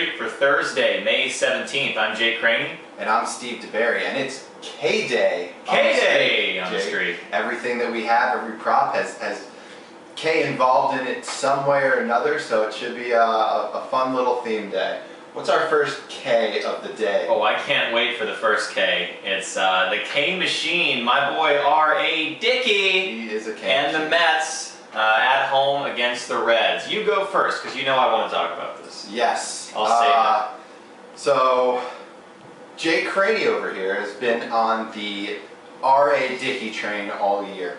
streak for Thursday, May 17th. I'm Jake Craney. And I'm Steve DeBerry, and it's K-Day. K-Day on the street. Everything that we have, every prop has K involved in it some way or another, so it should be a fun little theme day. What's our first K of the day? Oh, I can't wait for the first K. It's the K Machine, my boy R.A. Dickey. He is a K And machine. the Mets at home against the Reds. You go first, because you know I want to talk about this. Yes. I'll say that. So, Jake Craney over here has been on the R.A. Dickey train all year.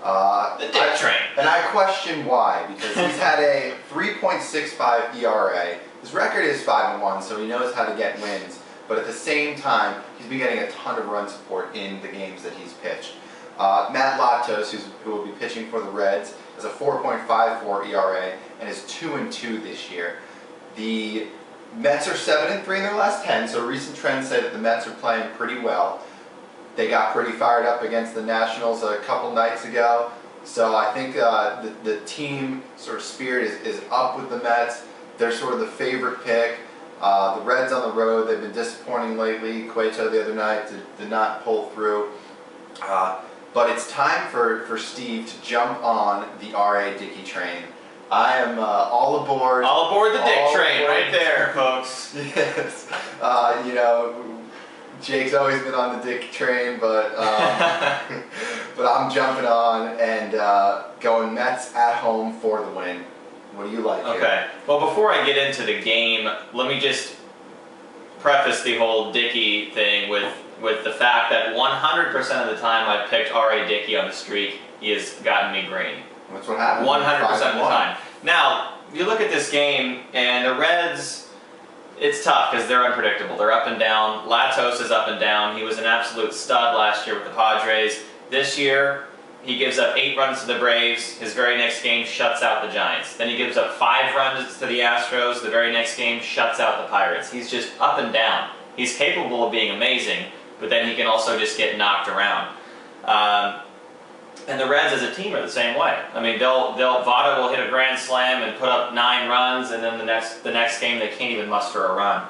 The Dick train. And I question why, because he's had a 3.65 ERA. His record is 5-1, so he knows how to get wins. But at the same time, he's been getting a ton of run support in the games that he's pitched. Matt Latos, who will be pitching for the Reds, has a 4.54 ERA and is 2-2 this year. The Mets are 7-3 in their last 10, so recent trends say that the Mets are playing pretty well. They got pretty fired up against the Nationals a couple nights ago, so I think the team sort of spirit is up with the Mets. They're sort of the favorite pick. The Reds on the road, they've been disappointing lately. Cueto the other night did not pull through. But it's time for Steve to jump on the R.A. Dickey train. I am all aboard. All aboard the Dick train, right there, folks. Yes. You know, Jake's always been on the Dick train, but but I'm jumping on and going Mets at home for the win. What do you like here? Okay. Well, before I get into the game, let me just preface the whole Dickey thing with the fact that 100% of the time I've picked R.A. Dickey on the streak, he has gotten me green. That's what happened. 100% of the time. Now, you look at this game, and the Reds, it's tough because they're unpredictable. They're up and down. Latos is up and down. He was an absolute stud last year with the Padres. This year, he gives up 8 runs to the Braves. His very next game shuts out the Giants. Then he gives up 5 runs to the Astros. The very next game shuts out the Pirates. He's just up and down. He's capable of being amazing, but then he can also just get knocked around. And the Reds as a team are the same way. I mean, Votto will hit a grand slam and put up 9 runs, and then the next game they can't even muster a run.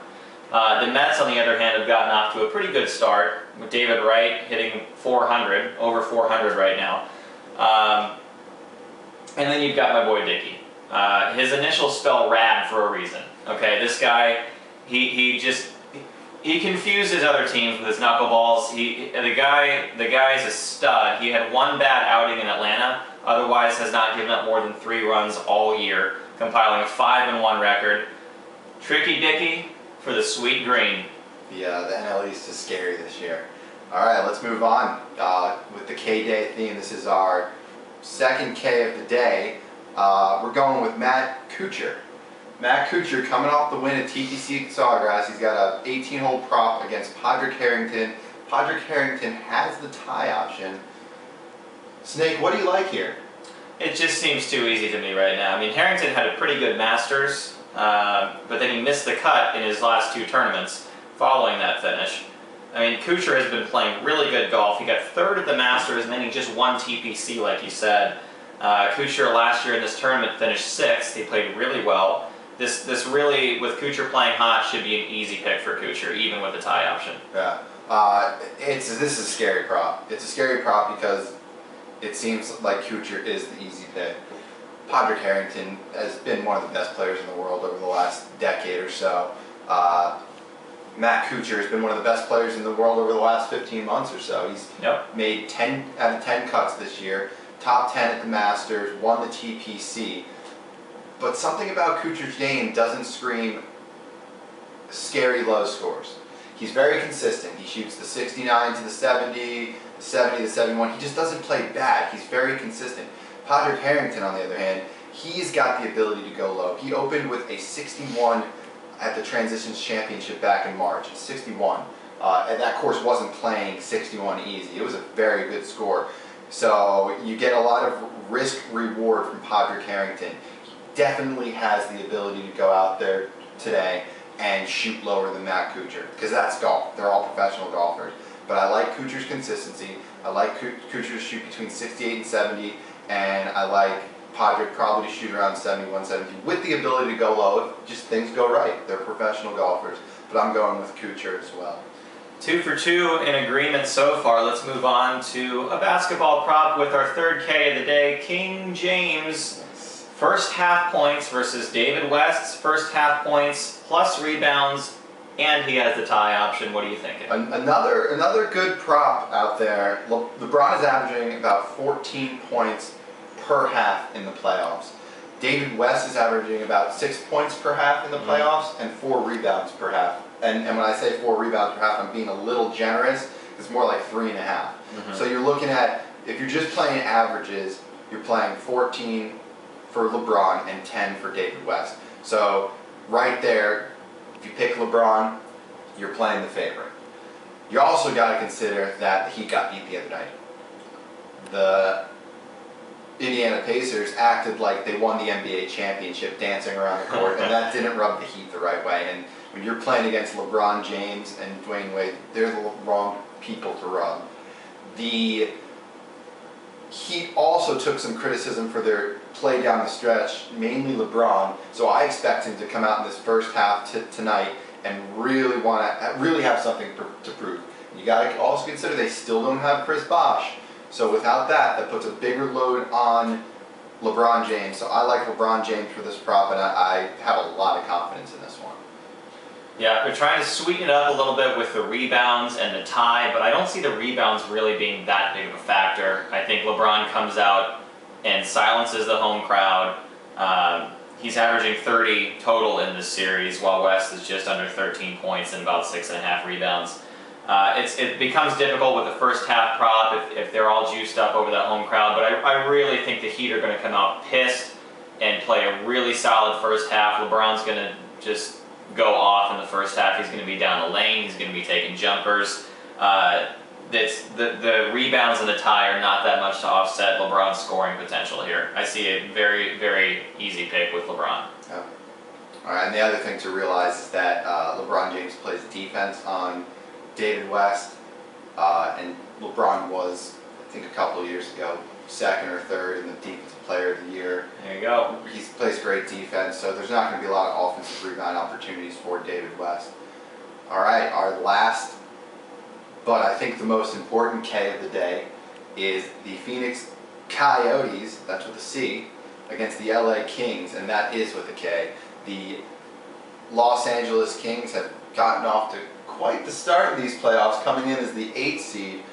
The Mets, on the other hand, have gotten off to a pretty good start with David Wright hitting 400, over 400 right now. And then you've got my boy Dickey. His initials spell rad for a reason. Okay, this guy, he confuses other teams with his knuckleballs. The guy is a stud. He had 1 bad outing in Atlanta, otherwise has not given up more than 3 runs all year, compiling a 5-1 record. Tricky Dickey for the sweet green. Yeah, the NL East is scary this year. All right, let's move on with the K-Day theme. This is our second K of the day. We're going with Matt Kuchar. Matt Kuchar coming off the win at TPC Sawgrass. He's got an 18-hole prop against Padraig Harrington. Padraig Harrington has the tie option. Snake, what do you like here? It just seems too easy to me right now. I mean, Harrington had a pretty good Masters, but then he missed the cut in his last 2 tournaments following that finish. I mean, Kuchar has been playing really good golf. He got 3rd at the Masters, and then he just won TPC, like you said. Kuchar last year in this tournament finished 6th. He played really well. This really, with Kuchar playing hot, should be an easy pick for Kuchar, even with the tie option. Yeah, this is a scary prop. It's a scary prop because it seems like Kuchar is the easy pick. Padraig Harrington has been one of the best players in the world over the last decade or so. Matt Kuchar has been one of the best players in the world over the last 15 months or so. He's made 10 out of 10 cuts this year, top 10 at the Masters, won the TPC. But something about Kuchar's game doesn't scream scary low scores. He's very consistent. He shoots the 69 to the 70, the 70 to 71. He just doesn't play bad. He's very consistent. Padraig Harrington, on the other hand, he's got the ability to go low. He opened with a 61 at the Transitions Championship back in March, 61. And that course wasn't playing 61 easy. It was a very good score. So you get a lot of risk reward from Padraig Harrington. Definitely has the ability to go out there today and shoot lower than Matt Kuchar, because that's golf. They're all professional golfers. But I like Kuchar's consistency. I like Kuchar to shoot between 68 and 70, and I like Padre probably shoot around 71, 70 with the ability to go low if just things go right. They're professional golfers, but I'm going with Kuchar as well. 2 for 2 in agreement so far. Let's move on to a basketball prop with our third K of the day. King James, first half points versus David West's first half points plus rebounds, and he has the tie option. What are you thinking? Another good prop out there. LeBron is averaging about 14 points per half in the playoffs. David West is averaging about 6 points per half in the playoffs and 4 rebounds per half. And when I say 4 rebounds per half, I'm being a little generous. It's more like 3.5. So you're looking at, if you're just playing averages, you're playing 14 for LeBron and 10 for David West. So right there, if you pick LeBron, you're playing the favorite. You also got to consider that the Heat got beat the other night. The Indiana Pacers acted like they won the NBA championship dancing around the court, and that didn't rub the Heat the right way. And when you're playing against LeBron James and Dwayne Wade, they're the wrong people to rub. The Heat also took some criticism for their play down the stretch, mainly LeBron. So I expect him to come out in this first half tonight and really have something to prove. You got to also consider they still don't have Chris Bosh. So without that puts a bigger load on LeBron James. So I like LeBron James for this prop, and I have a lot of confidence in this one. Yeah, they're trying to sweeten it up a little bit with the rebounds and the tie, but I don't see the rebounds really being that big of a factor. I think LeBron comes out and silences the home crowd. He's averaging 30 total in this series, while West is just under 13 points and about 6.5 rebounds. It becomes difficult with the first half prop if they're all juiced up over that home crowd, but I really think the Heat are going to come out pissed and play a really solid first half. LeBron's going to just go off in the first half. He's going to be down the lane. He's going to be taking jumpers. The rebounds and the tie are not that much to offset LeBron's scoring potential here. I see a very, very easy pick with LeBron. Yeah. All right, and the other thing to realize is that LeBron James plays defense on David West, and LeBron was, I think a couple of years ago, second or third in the Defensive Player of the Year. There you go. He plays great defense, so there's not going to be a lot of offensive rebound opportunities for David West. All right, our last, but I think the most important K of the day is the Phoenix Coyotes, that's with a C, against the LA Kings, and that is with a K. The Los Angeles Kings have gotten off to quite the start in these playoffs, coming in as the 8th seed.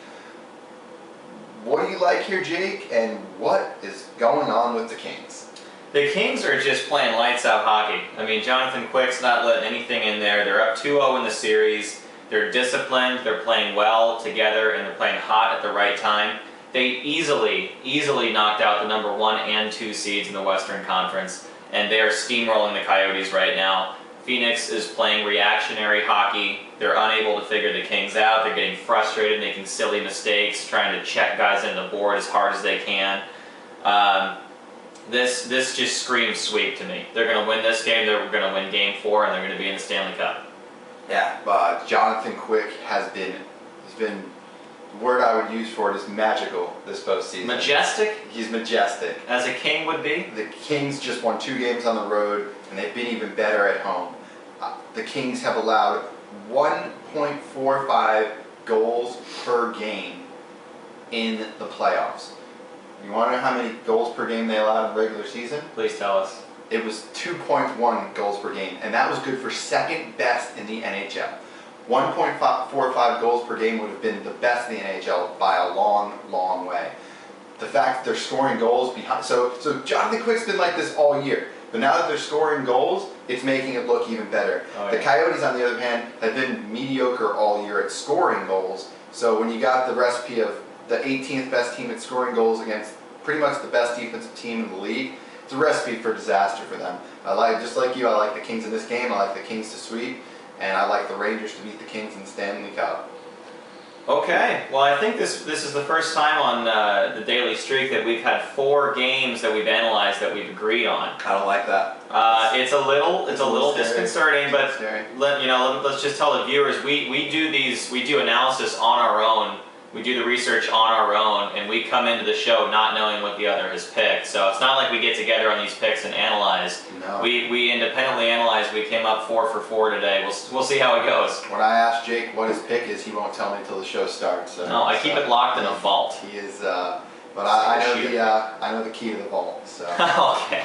What do you like here, Jake, and what is going on with the Kings? The Kings are just playing lights out hockey. I mean, Jonathan Quick's not letting anything in there. They're up 2-0 in the series. They're disciplined, they're playing well together, and they're playing hot at the right time. They easily knocked out the number 1 and 2 seeds in the Western Conference, and they are steamrolling the Coyotes right now. Phoenix is playing reactionary hockey. They're unable to figure the Kings out. They're getting frustrated, making silly mistakes, trying to check guys into the board as hard as they can. This just screams sweep to me. They're going to win this game. They're going to win Game 4, and they're going to be in the Stanley Cup. Yeah, but Jonathan Quick has been, the word I would use for it is magical this postseason. Majestic? He's majestic. As a King would be? The Kings just won 2 games on the road, and they've been even better at home. The Kings have allowed 1.45 goals per game in the playoffs. You want to know how many goals per game they allowed in the regular season? Please tell us. It was 2.1 goals per game, and that was good for second best in the NHL. 1.45 goals per game would have been the best in the NHL by a long, long way. The fact that they're scoring goals behind, so Jonathan Quick's been like this all year, but now that they're scoring goals, it's making it look even better. Oh, yeah. The Coyotes, on the other hand, have been mediocre all year at scoring goals. So when you got the recipe of the 18th best team at scoring goals against pretty much the best defensive team in the league, it's a recipe for disaster for them. Just like you, I like the Kings in this game. I like the Kings to sweep, and I like the Rangers to beat the Kings in the Stanley Cup. Okay, well I think this is the first time on the Daily Streak that we've had 4 games that we've analyzed that we've agreed on. I don't like that. It's a little disconcerting, but scary. Let's just tell the viewers we do analysis on our own. We do the research on our own, and we we come into the show not knowing what the other has picked. So it's not like we get together on these picks and analyze. No. We independently analyze. We came up 4 for 4 today. We'll see how it goes. When I ask Jake what his pick is, he won't tell me until the show starts. So, No, I keep it locked in a vault. He is, but I know the key to the vault. So. Okay.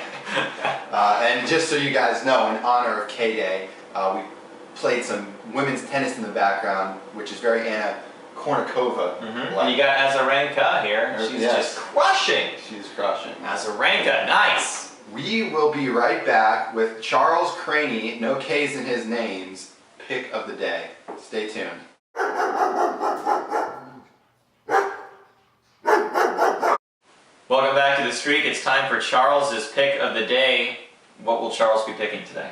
And just so you guys know, in honor of K-Day, we played some women's tennis in the background, which is very Anna Kournikova. And you got Azarenka here. She's just crushing. She's crushing. Azarenka, nice. We will be right back with Charles Craney, no K's in his names, pick of the day. Stay tuned. Welcome back to The Streak. It's time for Charles's pick of the day. What will Charles be picking today?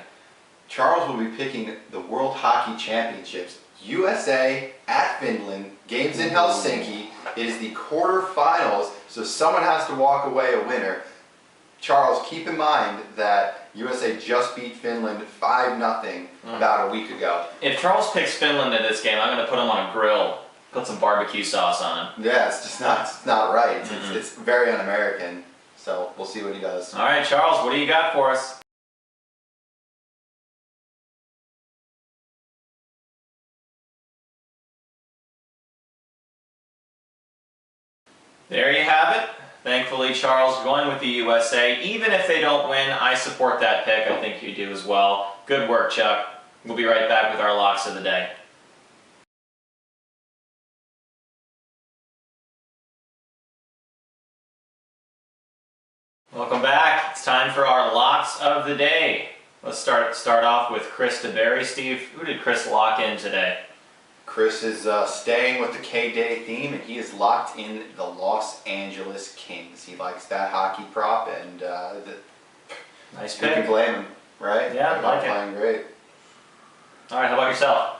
Charles will be picking the World Hockey Championships. USA at Finland, games in Helsinki. It is the quarterfinals, so someone has to walk away a winner. Charles, keep in mind that USA just beat Finland 5-0 about a week ago. If Charles picks Finland in this game, I'm going to put him on a grill, put some barbecue sauce on him. Yeah, it's not right. It's very un-American, so we'll see what he does. All right, Charles, what do you got for us? There you have it. Thankfully, Charles going with the USA. Even if they don't win, I support that pick. I think you do as well. Good work, Chuck. We'll be right back with our locks of the day. Welcome back. It's time for our locks of the day. Let's start off with Chris DeBerry. Steve, who did Chris lock in today? Chris is staying with the K-Day theme, and he is locked in the Los Angeles Kings. He likes that hockey prop, and nice you pick. can blame him, right? Yeah, I They're like it. playing great. All right, how about yourself?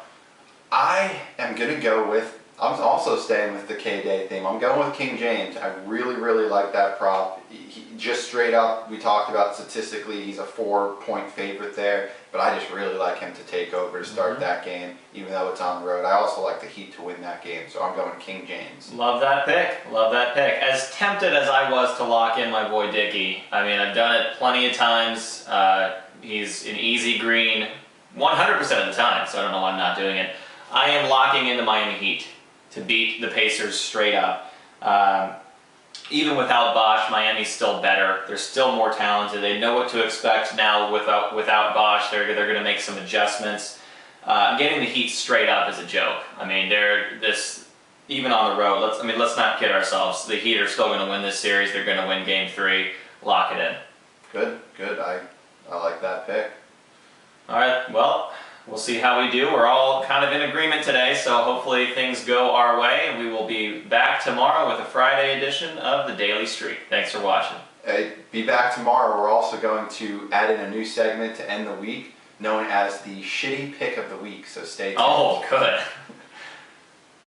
I am going to go with, I'm also staying with the K-Day theme. I'm going with King James. I really, really like that prop. He just straight up, we talked about statistically, he's a 4-point favorite there, but I just really like him to take over to start that game, even though it's on the road. I also like the Heat to win that game, so I'm going King James. Love that pick. Love that pick. As tempted as I was to lock in my boy Dickey, I mean, I've done it plenty of times. He's an easy green 100% of the time, so I don't know why I'm not doing it. I am locking in the Miami Heat to beat the Pacers straight up. Even without Bosch, Miami's still better. They're still more talented. They know what to expect now without Bosch. They're going to make some adjustments. Getting the Heat straight up is a joke. I mean, even on the road. Let's not kid ourselves. The Heat are still going to win this series. They're going to win Game 3. Lock it in. Good. I like that pick. All right. Well, we'll see how we do. We're all kind of in agreement today, so hopefully things go our way, and we will be back tomorrow with a Friday edition of the Daily Streak. Thanks for watching. Be back tomorrow. We're also going to add in a new segment to end the week, known as the Shitty Pick of the Week, so stay tuned. Oh, good.